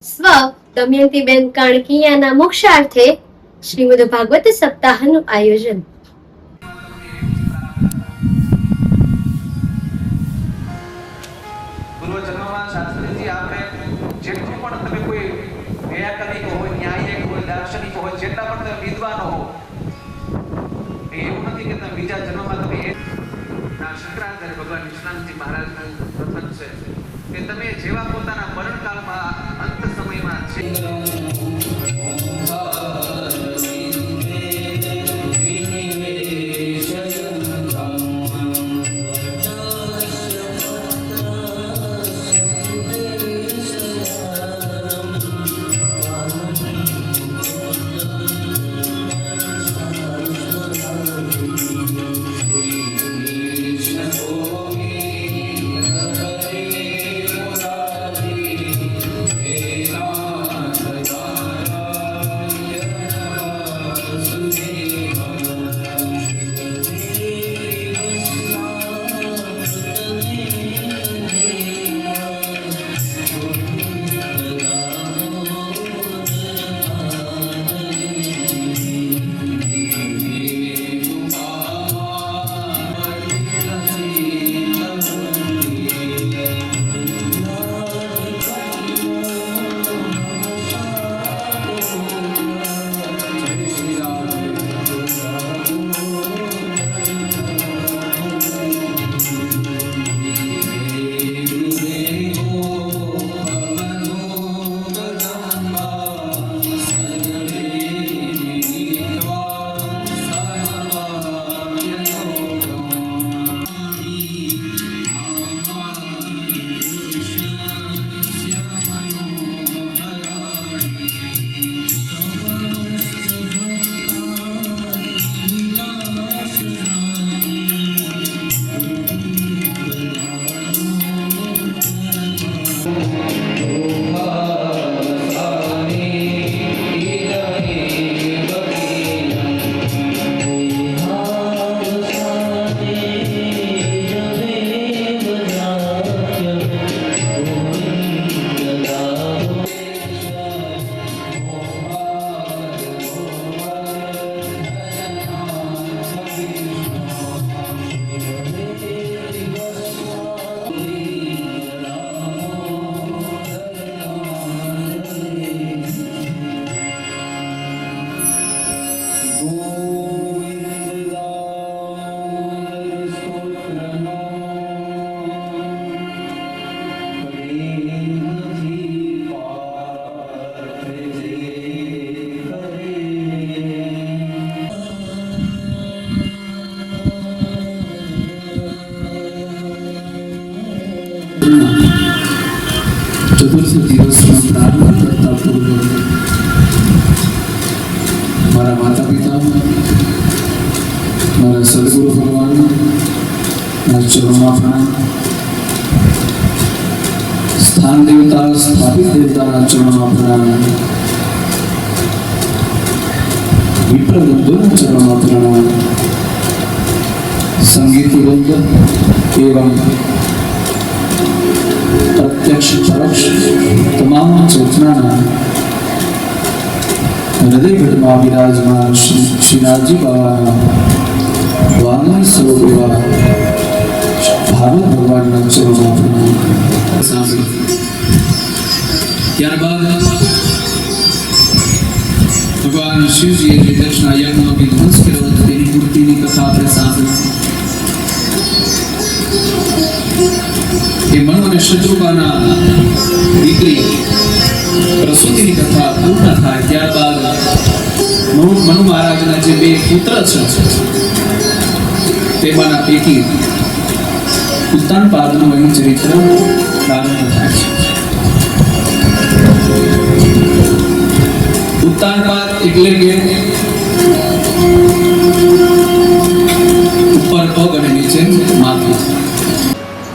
સ્વ દમયંતીબેન કાણકિયાના મોક્ષાર્થે શ્રીમદ ભાગવત સપ્તાહનું આયોજન. પૂર્વજન્મમાં શાસ્ત્રીજી આપણે જેટલું પણ તમે કોઈ વ્યાકરણિક હોય, ન્યાયિક હોય, દાર્શનિક હોય, જેટલા પણ તમે વિદ્વાનો હો, એવું નથી કે તમે બીજા જન્મમાં તમે શંકરાચાર્ય ભગવાન વિશ્વનાથજી મહારાજનું કથન છે કે તમે જેવા પોતાના મરણકાળમાં અંત સમયમાં છે ચતુર્થ દિવસનો પ્રારંભ કરતા પૂર્વે મારા માતા પિતા, મારા સદગુરુ ભગવાનના ચરણોમાં પ્રણામ, સ્થાન દેવતા સ્થાપિત દેવતાના ચરણોમાં પ્રણામ, વિપ્ર બંધુના ચરણોમાં પ્રણામ, સંગીતી બંધ એવં પ્રત્યક્ષ પરોક્ષ તમામ ચેતનાના હૃદયગઢમાં વિરાજમાન શ્રીનાથજી બાબાના વાંગમય સ્વરૂપ એવા ભાગવત ભગવાનના ચરણોમાં પ્રણામ સાંભળી. ત્યારબાદ ભગવાન શિવજીએ જે દક્ષના યજ્ઞનો વિધ્વંસ કર્યો હતો તેની મૂર્તિની કથા આપણે સાંભળી. એ મનુ અને શત્રુપાના દીકરી પ્રસૂતિની કથા પૂર્ણ થાય ત્યારબાદ મનુ મહારાજના જે બે પુત્ર છે તેમાંના પૈકી ઉત્તાનપાદનું અહીં ચરિત્ર પ્રારંભ થાય છે. ઉત્તાનપાદ એટલે કે ઉપર પગ અને નીચે માથું.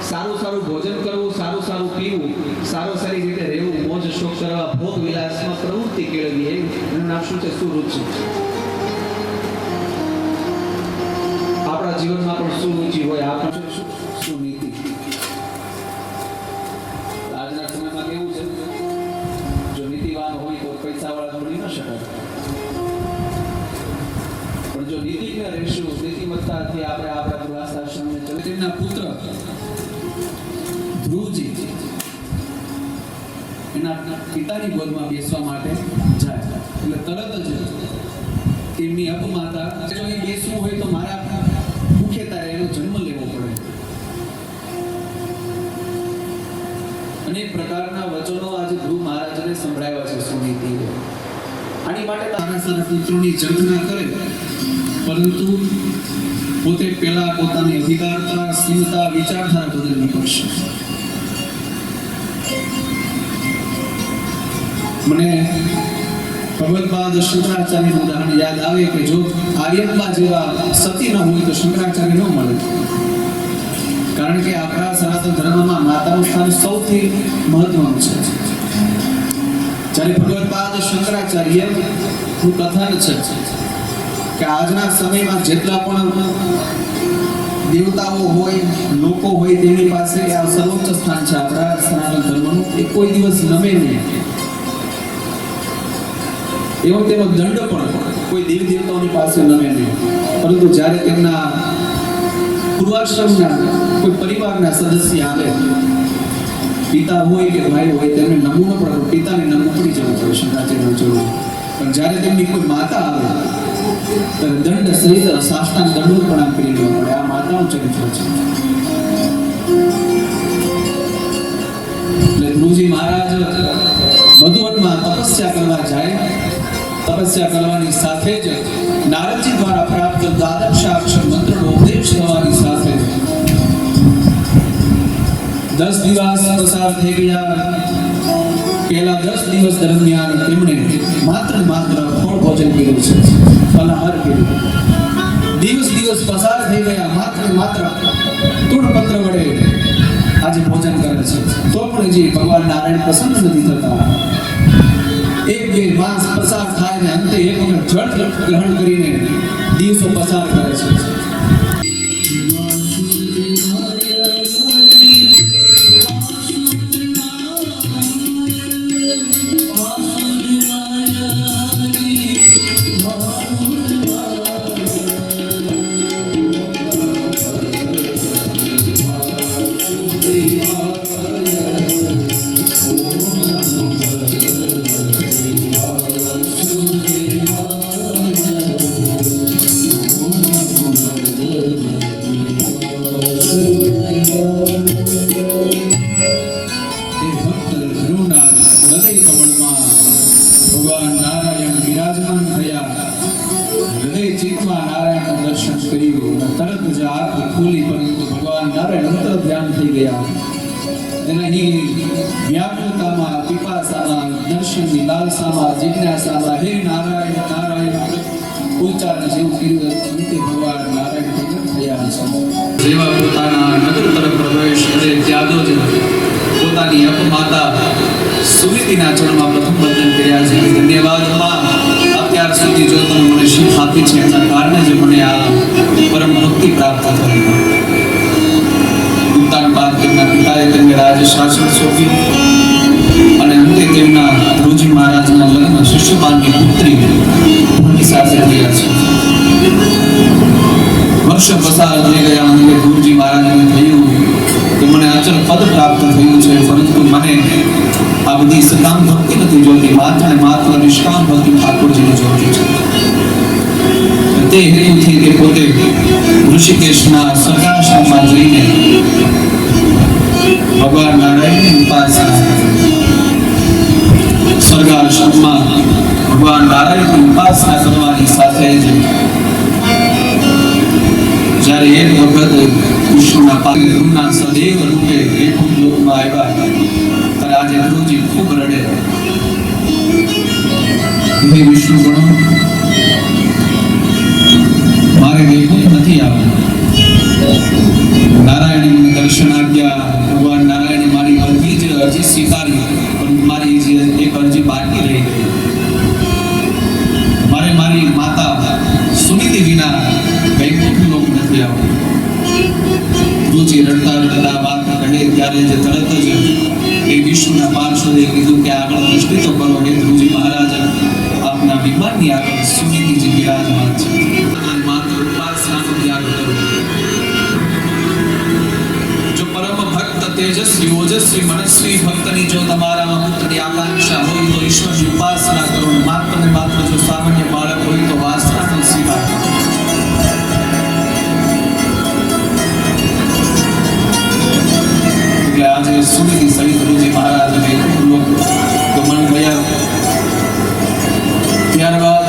સારું સારું ભોજન કરવું, સારું સારું પીવું, સારી રીતે રહેવું, મોજ શોખ કરવા, ભોગ વિલાસમાં પ્રવૃત્તિ કેળવી, એનું નામ શું છે? સુરુચિ. આપણા જીવનમાં પણ સુરુચિ હોય, આપણે સુનીતિ. આજના સમયમાં કેવું છે? જો અનુસારથી આપણે આપણા ગૃહસ્થાશ્રમને ચલે. તેમના પુત્ર ધ્રુવજી એના પિતાની ગોદમાં બેસવા માટે જાય એટલે તરત જ તેમની અપમાતા જો અહીં બેસવું હોય તો મારા મુખ્ય તારે એનો જન્મ લેવો પડે. અનેક પ્રકારના વચનો આજે ધ્રુવ મહારાજને સંભળાવ્યા છે સુનીતિએ. આની માટે તારા સારા પુત્રોની ઝંખના કરે પરંતુ પોતે પહેલા પોતાની અધિકારતા સ્થિરતા વિચારધારા બદલવી પડશે. મને ભગવદપાદ શંકરાચાર્યનું ઉદાહરણ યાદ આવે કે જો આર્યમાં જેવા સતી ન હોય તો શંકરાચાર્ય ન મળે. કારણ કે આપણા સનાતન ધર્મમાં માતાનું સ્થાન સૌથી મહત્વનું છે. જ્યારે ભગવદપાદ શંકરાચાર્ય નું કથન છે કે આજના સમયમાં જેટલા પણ દેવતાઓ હોય લોકો હોય તેની પાસે આ સર્વોચ્ચ સ્થાન છે આપણા સનાતન ધર્મનું. એ કોઈ દિવસ નમે નહીં. એવો તેનો દંડ પણ કોઈ દેવી દેવતાઓની પાસે નમે નહીં. પરંતુ જ્યારે તેમના પૂર્વાશ્રમના કોઈ પરિવારના સદસ્ય આવે, પિતા હોય કે ભાઈ હોય, તેમને નમવું ન પડે. પિતાને નમવું પડી જવું પડે શંકરાચાર્યનું જરૂર. પણ જ્યારે તેમની કોઈ માતા આવે ત્યારે દંડ સહિત સાષ્ટાંગ દંડ પણ કરી લેવો પડે. આ માતાનું ચરિત્ર છે. એટલે ધ્રુવજી મહારાજ મધુવનમાં તપસ્યા કરવા જાય. તપસ્યા કરવાની સાથે જ નારદજી દ્વારા પ્રાપ્ત દ્વાદશાક્ષર મંત્રનો ઉપદેશ થવાની સાથે 10 દિવસ પસાર થઈ ગયા. પહેલા 10 દિવસ દરમિયાન તેમણે માત્ર ફળ ભોજન કર્યું છે, ફલાહાર કર્યું. દિવસ પસાર થઈ ગયા, માત્ર તુળપત્ર વડે આજે ભોજન કરે છે. તો પણ જે ભગવાન નારાયણ પ્રસન્ન નથી થતા. 1-2 માસ પસાર થાય ને અંતે એક વખત જળ ગ્રહણ કરીને દિવસો પસાર કરે છે. દર્શનની લાલસામાં જિજ્ઞાસામાં હે નારાયણ નારાયણ ઉચ્ચારણ જેવું કર્યું. અંતે ભગવાન નારાયણ પ્રગટ થયા છે. જેવા પોતાના નગર તરફ પ્રવેશ કરે ત્યાદો જ પોતાની અપમાતા સુનીતિના ચરણમાં પ્રથમ વંદન કર્યા છે. ધન્યવાદ માં, અત્યાર સુધી જો તમે મને શીખ આપી છે એના કારણે જ મને આ પરમ ભક્તિ પ્રાપ્ત થઈ. ઉત્તાન બાદ તેમના પિતાએ તેમને રાજ શાસન સોંપ્યું અને અંતે તેમના ધ્રુવજી મહારાજના લગ્ન શિષ્યપાલની પુત્રી ભક્તિ સાથે થયા છે. વર્ષ પસાર થઈ ગયા. અંતે ધ્રુવજી મહારાજને થયું કે મને અચલ પદ પ્રાપ્ત થયું છે, પરંતુ મને આ બધી સકામ ભક્તિ નથી જોતી, માત્ર ને માત્ર નિષ્કામ ભક્તિ ઠાકોરજીને જોતી છે. તે હેતુથી તે પોતે ઋષિકેશના સ્વર્ગાશ્રમમાં જઈને ભગવાન નારાયણની ઉપાસના સ્વર્ગાશ્રમમાં ભગવાન નારાયણની ઉપાસના કરવાની સાથે જ જ્યારે એક વખત વિષ્ણુના પાત્રના સદૈવ રૂપે વૈકુંઠ લોકમાં આવ્યા ત્યારે આજે ધ્રુવજી ખૂબ રડે. હે વિષ્ણુ ગણો, મારે વૈકુંઠ નથી આવવું. નારાયણે મને દર્શન આપ્યા. ભગવાન નારાયણે મારી બધી જ અરજી સ્વીકારી, પરંતુ મારી જે એક અરજી બાકી રહી ગઈ. મારે મારી માતા સુનીતિ વિના વૈકુંઠ લોક નથી આવવું. ધ્રુવજી રડતા વાત કહે ત્યારે જ તરત જ એ વિષ્ણુના પાર્ષદે કીધું કે આગળ મનસ્વી મનસ્વી ભક્તની જો તમારામાં પુત્રની આકાંક્ષા હોય તો ઈશ્વરની ઉપાસના કરો. માત્ર ને માત્ર જો સામાન્ય બાળક હોય તો વાસનાનો સ્વીકાર કરો. એટલે આજે સુનિધિ સહિત ગુરુજી મહારાજને લોક ગમન ગયા. ત્યારબાદ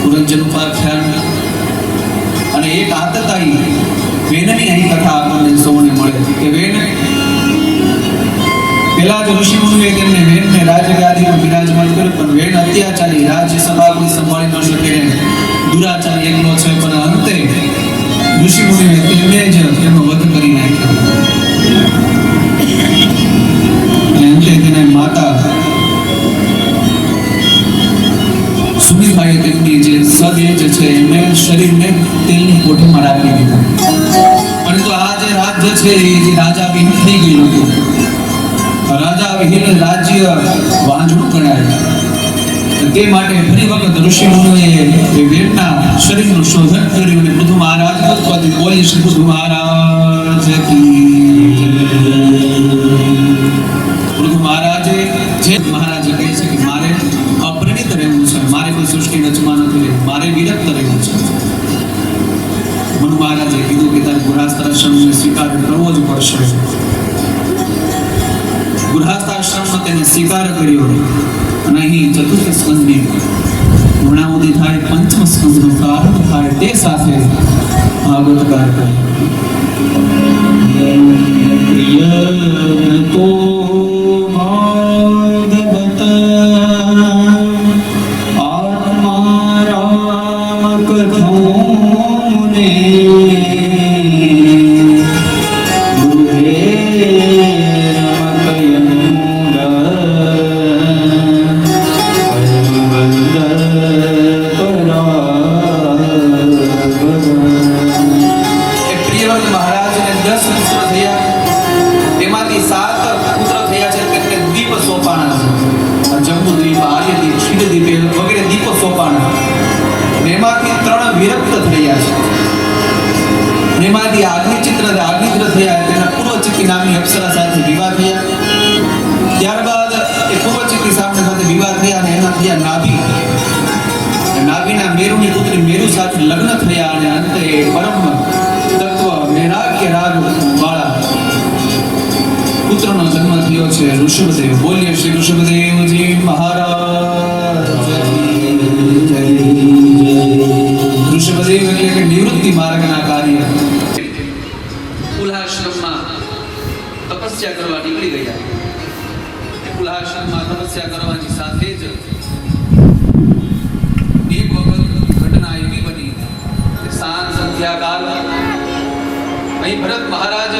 પુરંજન ઉપાખ્યાન અને એક આતતાઈ વેનની અહીં કથા આપણને સૌને મળે કે વેન પેલા જ ઋષિ મુનિએ તેમને વેનને રાજગાદીમાં બિરાજમાન કર્યો, પણ વેન અત્યાચારી રાજ્ય સભા કોઈ સંભાળી ન શકે ને દુરાચારી એકલો છે. પણ અંતે ઋષિ મુનિએ તેમને જ તેમનો વધ કરી નાખ્યો. અને અંતે તેને માતા સુમીભાઈએ તેમની જે સદેજ છે એમને શરીરને તેલની કોઠીમાં રાખી દીધું. પરંતુ આ જે રાજ્ય છે એ જે રાજા વિહીન થઈ ગયું હતું. રાજા વિહીન રાજ્ય વાંજળું ગણાય. તે માટે ફરી વખત ઋષિ મુનિએ એ વેદના શરીરનું શોધન કર્યું અને પૃથુ મહારાજ પદ બોલી શ્રી પૃથુ મહારાજ કી પૃથુ મહારાજે જે મહારાજે કહે છે કે મારે અપરિણિત રહેવું છે, મારે કોઈ સૃષ્ટિ રચવા નથી રહેવું, મારે વિરક્ત રહેવું છે. મનુ મહારાજે કીધું કે તારે ગૃહસ્થાશ્રમને સ્વીકાર કરવો જ પડશે. ગૃહસ્થાશ્રમમાં તેને સ્વીકાર કર્યો અને અહીં ચતુર્થ સ્કંદની પૂર્ણાહુતિ થાય, પંચમ સ્કંદનો પ્રારંભ થાય તે સાથે ભાગવતકાર કહે પ્રિય તો ભાગવત આત્મા રામ કથોને લગ્ન થયા અને અંતે પરમ તત્વ વૈરાગ્ય રાગ વાળા પુત્રનો જન્મ થયો છે ઋષભદેવ. બોલીએ શ્રી ઋષભદેવજી મહારાજ. ઋષભદેવ એટલે કે નિવૃત્તિ માર્ગના કાર્ય. કુલાશ્રમમાં તપસ્યા કરવા નીકળી ગયા. કુલાશ્રમમાં તપસ્યા કરવાની સાથે જ એક વખત ઘટના એવી બની કે સાંજ સંધ્યાકાળ અહીં ભરત મહારાજ